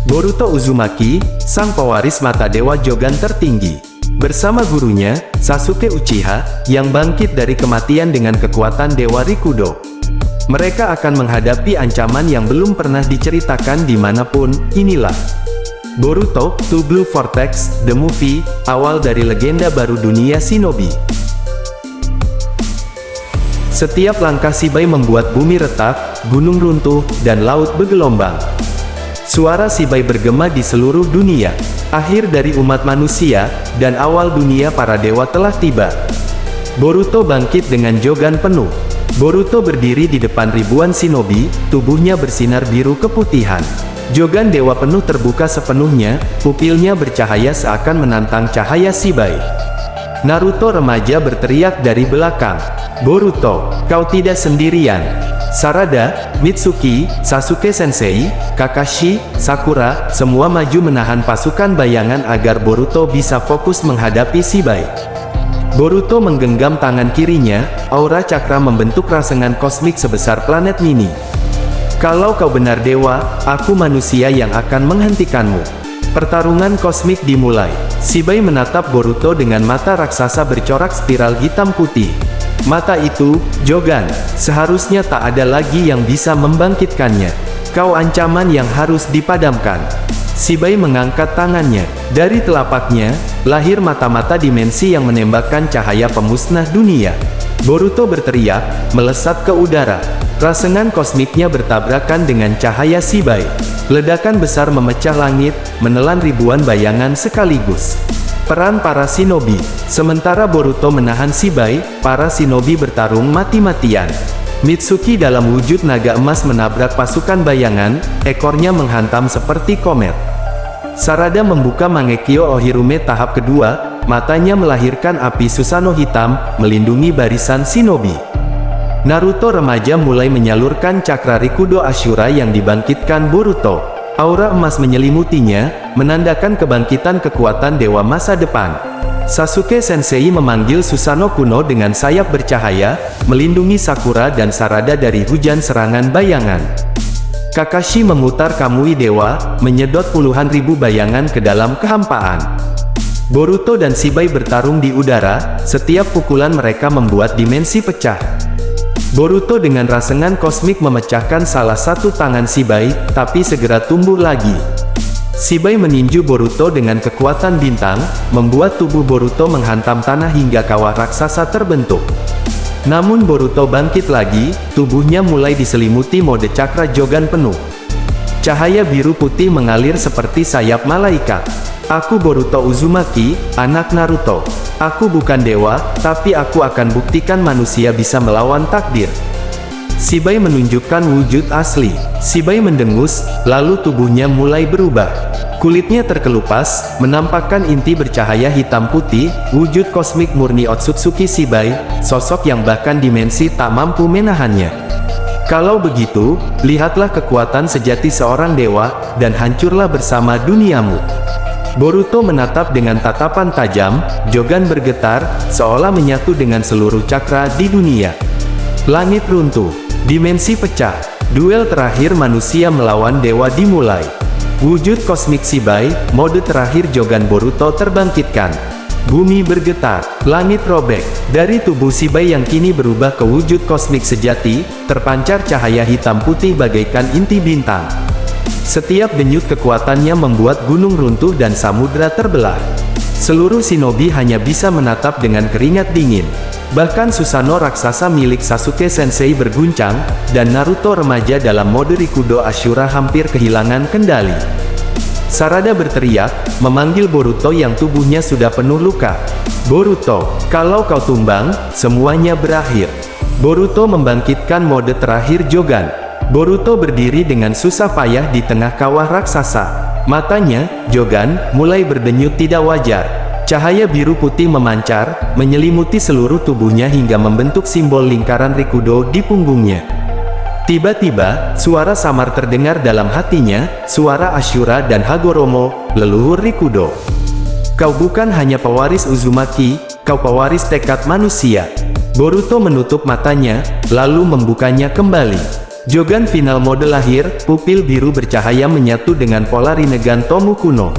Boruto Uzumaki, sang pewaris mata dewa Jogan tertinggi. Bersama gurunya, Sasuke Uchiha, yang bangkit dari kematian dengan kekuatan Dewa Rikudo. Mereka akan menghadapi ancaman yang belum pernah diceritakan dimanapun. Inilah Boruto, The Blue Vortex, The Movie, awal dari legenda baru dunia shinobi. Setiap langkah Shibai membuat bumi retak, gunung runtuh, dan laut bergelombang. Suara Shibai bergema di seluruh dunia. Akhir dari umat manusia, dan awal dunia para dewa telah tiba. Boruto bangkit dengan Jogan penuh. Boruto berdiri di depan ribuan shinobi, tubuhnya bersinar biru keputihan. Jogan dewa penuh terbuka sepenuhnya, pupilnya bercahaya seakan menantang cahaya Shibai. Naruto remaja berteriak dari belakang, "Boruto, kau tidak sendirian." Sarada, Mitsuki, Sasuke Sensei, Kakashi, Sakura, semua maju menahan pasukan bayangan agar Boruto bisa fokus menghadapi Shibai. Boruto menggenggam tangan kirinya, aura cakra membentuk rasengan kosmik sebesar planet mini. "Kalau kau benar dewa, aku manusia yang akan menghentikanmu." Pertarungan kosmik dimulai. Shibai menatap Boruto dengan mata raksasa bercorak spiral hitam putih. Mata itu, Jogan, seharusnya tak ada lagi yang bisa membangkitkannya. Kau ancaman yang harus dipadamkan. Shibai mengangkat tangannya. Dari telapaknya, lahir mata-mata dimensi yang menembakkan cahaya pemusnah dunia. Boruto berteriak, melesat ke udara. Rasengan kosmiknya bertabrakan dengan cahaya Shibai. Ledakan besar memecah langit, menelan ribuan bayangan sekaligus. Peran para shinobi. Sementara Boruto menahan Shibai, para shinobi bertarung mati-matian. Mitsuki dalam wujud naga emas menabrak pasukan bayangan, ekornya menghantam seperti komet. Sarada membuka Mangekyo Ohirume tahap kedua, matanya melahirkan api Susanoo hitam, melindungi barisan shinobi. Naruto remaja mulai menyalurkan cakra Rikudo Ashura yang dibangkitkan Boruto. Aura emas menyelimutinya, menandakan kebangkitan kekuatan dewa masa depan. Sasuke Sensei memanggil Susanoo kuno dengan sayap bercahaya, melindungi Sakura dan Sarada dari hujan serangan bayangan. Kakashi memutar Kamui Dewa, menyedot puluhan ribu bayangan ke dalam kehampaan. Boruto dan Shibai bertarung di udara, setiap pukulan mereka membuat dimensi pecah. Boruto dengan rasengan kosmik memecahkan salah satu tangan Shibai, tapi segera tumbuh lagi. Shibai meninju Boruto dengan kekuatan bintang, membuat tubuh Boruto menghantam tanah hingga kawah raksasa terbentuk. Namun Boruto bangkit lagi, tubuhnya mulai diselimuti mode cakra Jogan penuh. Cahaya biru putih mengalir seperti sayap malaikat. "Aku Boruto Uzumaki, anak Naruto. Aku bukan dewa, tapi aku akan buktikan manusia bisa melawan takdir." Shibai menunjukkan wujud asli. Shibai mendengus, lalu tubuhnya mulai berubah. Kulitnya terkelupas, menampakkan inti bercahaya hitam putih, wujud kosmik murni Otsutsuki Shibai, sosok yang bahkan dimensi tak mampu menahannya. Kalau begitu, lihatlah kekuatan sejati seorang dewa, dan hancurlah bersama duniamu. Boruto menatap dengan tatapan tajam, Jogan bergetar, seolah menyatu dengan seluruh cakra di dunia. Langit runtuh, dimensi pecah, duel terakhir manusia melawan dewa dimulai. Wujud kosmik Shibai, mode terakhir Jogan Boruto terbangkitkan. Bumi bergetar, langit robek. Dari tubuh Shibai yang kini berubah ke wujud kosmik sejati, terpancar cahaya hitam putih bagaikan inti bintang. Setiap denyut kekuatannya membuat gunung runtuh dan samudra terbelah. Seluruh shinobi hanya bisa menatap dengan keringat dingin. Bahkan Susanoo raksasa milik Sasuke Sensei berguncang, dan Naruto remaja dalam mode Rikudo Ashura hampir kehilangan kendali. Sarada berteriak, memanggil Boruto yang tubuhnya sudah penuh luka. "Boruto, kalau kau tumbang, semuanya berakhir." Boruto membangkitkan mode terakhir Jogan. Boruto berdiri dengan susah payah di tengah kawah raksasa. Matanya, Jogan, mulai berdenyut tidak wajar. Cahaya biru putih memancar, menyelimuti seluruh tubuhnya hingga membentuk simbol lingkaran Rikudo di punggungnya. Tiba-tiba, suara samar terdengar dalam hatinya, suara Ashura dan Hagoromo, leluhur Rikudo. "Kau bukan hanya pewaris Uzumaki, kau pewaris tekad manusia." Boruto menutup matanya, lalu membukanya kembali. Jogan final mode lahir, pupil biru bercahaya menyatu dengan pola Rinnegan Tomu kuno.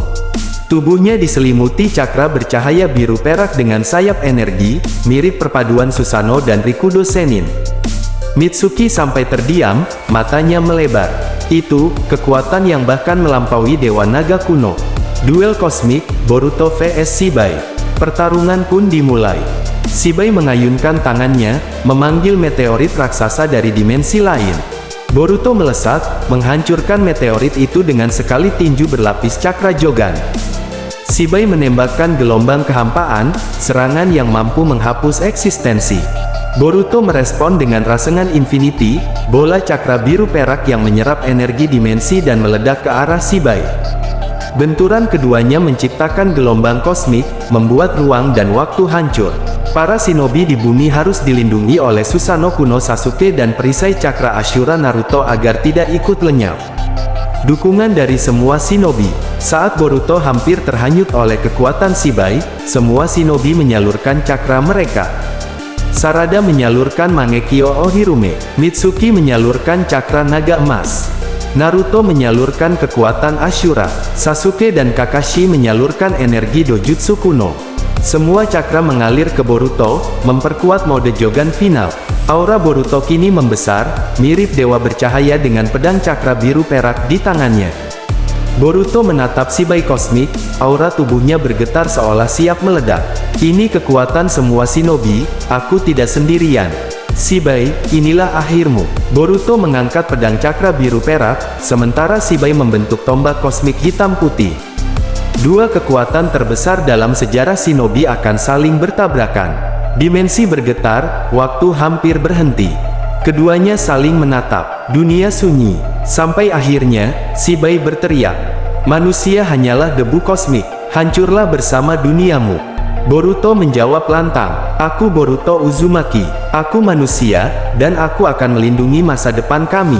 Tubuhnya diselimuti cakra bercahaya biru perak dengan sayap energi, mirip perpaduan Susanoo dan Rikudo Sennin. Mitsuki sampai terdiam, matanya melebar. Itu, kekuatan yang bahkan melampaui Dewa Naga kuno. Duel kosmik, Boruto vs Shibai. Pertarungan pun dimulai. Shibai mengayunkan tangannya, memanggil meteorit raksasa dari dimensi lain. Boruto melesat, menghancurkan meteorit itu dengan sekali tinju berlapis cakra Jogan. Shibai menembakkan gelombang kehampaan, serangan yang mampu menghapus eksistensi. Boruto merespon dengan rasengan Infinity, bola cakra biru perak yang menyerap energi dimensi dan meledak ke arah Shibai. Benturan keduanya menciptakan gelombang kosmik, membuat ruang dan waktu hancur. Para shinobi di bumi harus dilindungi oleh Susanoo kuno Sasuke dan perisai cakra Ashura Naruto agar tidak ikut lenyap. Dukungan dari semua shinobi. Saat Boruto hampir terhanyut oleh kekuatan Shibai, semua shinobi menyalurkan cakra mereka. Sarada menyalurkan Mangekyo Ohirume, Mitsuki menyalurkan cakra naga emas. Naruto menyalurkan kekuatan Ashura, Sasuke dan Kakashi menyalurkan energi dojutsu kuno. Semua cakra mengalir ke Boruto, memperkuat mode Jogan final. Aura Boruto kini membesar, mirip dewa bercahaya dengan pedang cakra biru perak di tangannya. Boruto menatap Shibai kosmik, aura tubuhnya bergetar seolah siap meledak. Ini kekuatan semua shinobi, aku tidak sendirian. Shibai, inilah akhirmu. Boruto mengangkat pedang cakra biru perak, sementara Shibai membentuk tombak kosmik hitam putih. Dua kekuatan terbesar dalam sejarah shinobi akan saling bertabrakan. Dimensi bergetar, waktu hampir berhenti. Keduanya saling menatap, dunia sunyi. Sampai akhirnya, Shibai berteriak, "Manusia hanyalah debu kosmik, hancurlah bersama duniamu." Boruto menjawab lantang, "Aku Boruto Uzumaki, aku manusia, dan aku akan melindungi masa depan kami."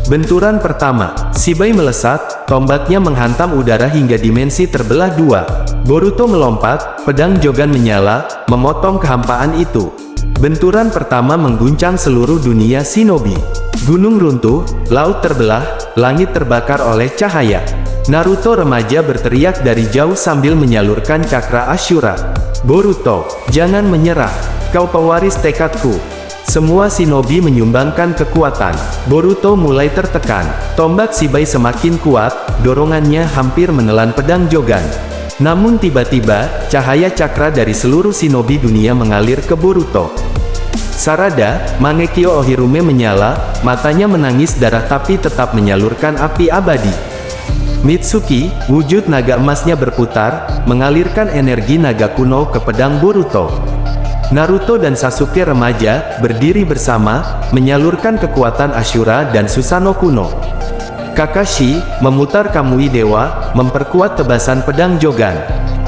Benturan pertama, Shibai melesat, tombaknya menghantam udara hingga dimensi terbelah dua. Boruto melompat, pedang Jogan menyala, memotong kehampaan itu. Benturan pertama mengguncang seluruh dunia shinobi. Gunung runtuh, laut terbelah, langit terbakar oleh cahaya. Naruto remaja berteriak dari jauh sambil menyalurkan cakra Ashura. "Boruto, jangan menyerah, kau pewaris tekadku." Semua shinobi menyumbangkan kekuatan. Boruto mulai tertekan. Tombak Shibai semakin kuat, dorongannya hampir menelan pedang Jogan. Namun tiba-tiba, cahaya cakra dari seluruh shinobi dunia mengalir ke Boruto. Sarada, Mangekyo Ohirume menyala, matanya menangis darah tapi tetap menyalurkan api abadi. Mitsuki, wujud naga emasnya berputar, mengalirkan energi naga kuno ke pedang Boruto. Naruto dan Sasuke remaja, berdiri bersama, menyalurkan kekuatan Ashura dan Susanoo kuno. Kakashi, memutar Kamui Dewa, memperkuat tebasan pedang Jogan.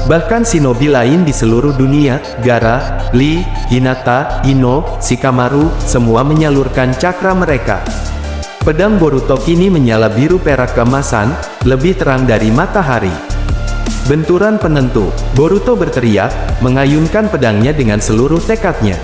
Bahkan shinobi lain di seluruh dunia, Gaara, Lee, Hinata, Ino, Shikamaru, semua menyalurkan cakra mereka. Pedang Boruto kini menyala biru perak keemasan, lebih terang dari matahari. Benturan penentu, Boruto berteriak, mengayunkan pedangnya dengan seluruh tekadnya.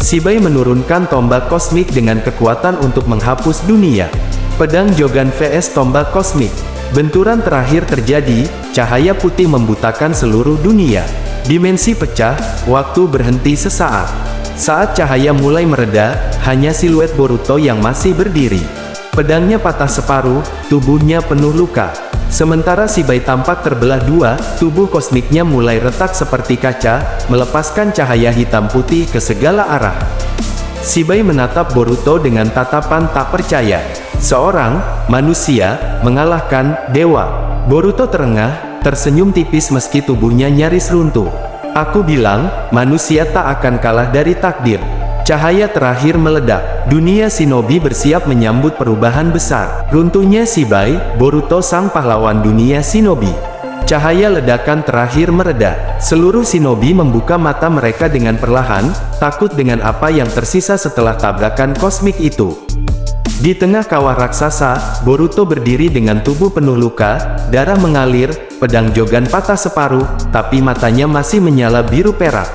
Shibai menurunkan tombak kosmik dengan kekuatan untuk menghapus dunia. Pedang Jogan vs tombak kosmik. Benturan terakhir terjadi, cahaya putih membutakan seluruh dunia. Dimensi pecah, waktu berhenti sesaat. Saat cahaya mulai mereda, hanya siluet Boruto yang masih berdiri. Pedangnya patah separuh, tubuhnya penuh luka. Sementara Shibai tampak terbelah dua, tubuh kosmiknya mulai retak seperti kaca, melepaskan cahaya hitam putih ke segala arah. Shibai menatap Boruto dengan tatapan tak percaya. Seorang manusia mengalahkan dewa. Boruto terengah, tersenyum tipis meski tubuhnya nyaris runtuh. "Aku bilang, manusia tak akan kalah dari takdir." Cahaya terakhir meledak. Dunia shinobi bersiap menyambut perubahan besar. Runtuhnya Shibai, Boruto sang pahlawan dunia shinobi. Cahaya ledakan terakhir mereda. Seluruh shinobi membuka mata mereka dengan perlahan, takut dengan apa yang tersisa setelah tabrakan kosmik itu. Di tengah kawah raksasa, Boruto berdiri dengan tubuh penuh luka, darah mengalir, pedang Jogan patah separuh, tapi matanya masih menyala biru perak.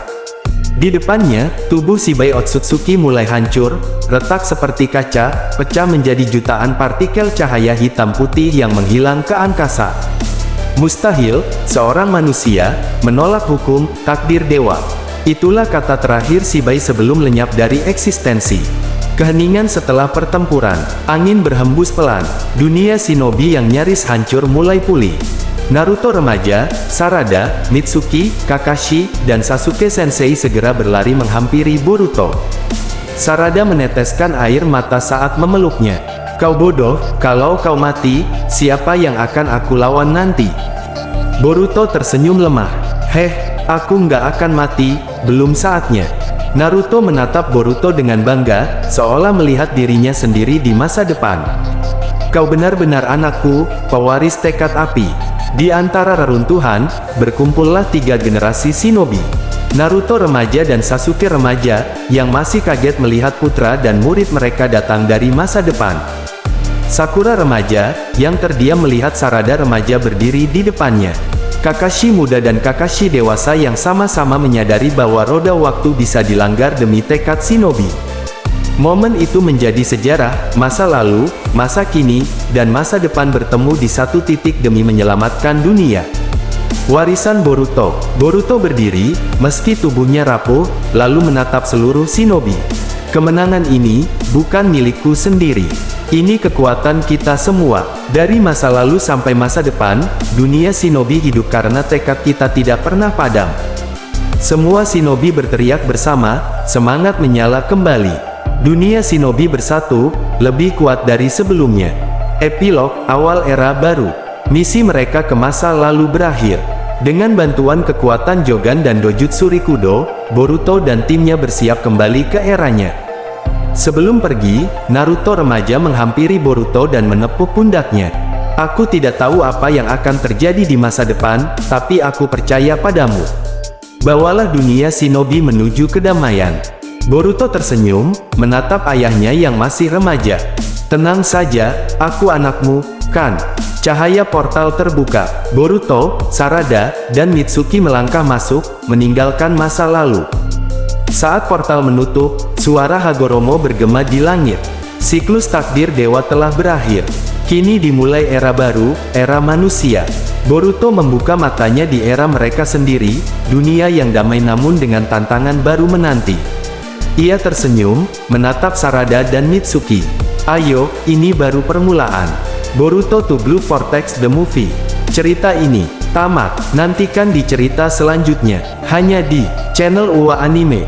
Di depannya, tubuh Shibai Otsutsuki mulai hancur, retak seperti kaca, pecah menjadi jutaan partikel cahaya hitam putih yang menghilang ke angkasa. Mustahil, seorang manusia, menolak hukum, takdir dewa. Itulah kata terakhir Shibai sebelum lenyap dari eksistensi. Keheningan setelah pertempuran, angin berhembus pelan, dunia shinobi yang nyaris hancur mulai pulih. Naruto remaja, Sarada, Mitsuki, Kakashi, dan Sasuke Sensei segera berlari menghampiri Boruto. Sarada meneteskan air mata saat memeluknya. "Kau bodoh, kalau kau mati, siapa yang akan aku lawan nanti?" Boruto tersenyum lemah. Aku nggak akan mati, belum saatnya." Naruto menatap Boruto dengan bangga, seolah melihat dirinya sendiri di masa depan. "Kau benar-benar anakku, pewaris tekad api." Di antara reruntuhan, berkumpullah 3 generasi shinobi. Naruto remaja dan Sasuke remaja, yang masih kaget melihat putra dan murid mereka datang dari masa depan. Sakura remaja, yang terdiam melihat Sarada remaja berdiri di depannya. Kakashi muda dan Kakashi dewasa yang sama-sama menyadari bahwa roda waktu bisa dilanggar demi tekad shinobi. Momen itu menjadi sejarah, masa lalu, masa kini, dan masa depan bertemu di satu titik demi menyelamatkan dunia. Warisan Boruto. Boruto berdiri, meski tubuhnya rapuh, lalu menatap seluruh shinobi. "Kemenangan ini, bukan milikku sendiri. Ini kekuatan kita semua. Dari masa lalu sampai masa depan, dunia shinobi hidup karena tekad kita tidak pernah padam." Semua shinobi berteriak bersama, semangat menyala kembali. Dunia shinobi bersatu, lebih kuat dari sebelumnya. Epilog, awal era baru. Misi mereka ke masa lalu berakhir. Dengan bantuan kekuatan Jogan dan Dojutsu Rikudo, Boruto dan timnya bersiap kembali ke eranya. Sebelum pergi, Naruto remaja menghampiri Boruto dan menepuk pundaknya. "Aku tidak tahu apa yang akan terjadi di masa depan, tapi aku percaya padamu. Bawalah dunia shinobi menuju kedamaian." Boruto tersenyum, menatap ayahnya yang masih remaja. "Tenang saja, aku anakmu, kan?" Cahaya portal terbuka. Boruto, Sarada, dan Mitsuki melangkah masuk, meninggalkan masa lalu. Saat portal menutup, suara Hagoromo bergema di langit. Siklus takdir dewa telah berakhir. Kini dimulai era baru, era manusia. Boruto membuka matanya di era mereka sendiri, dunia yang damai namun dengan tantangan baru menanti. Ia tersenyum, menatap Sarada dan Mitsuki. "Ayo, ini baru permulaan." Boruto to Blue Vortex the Movie. Cerita ini tamat. Nantikan di cerita selanjutnya, hanya di channel UA Anime.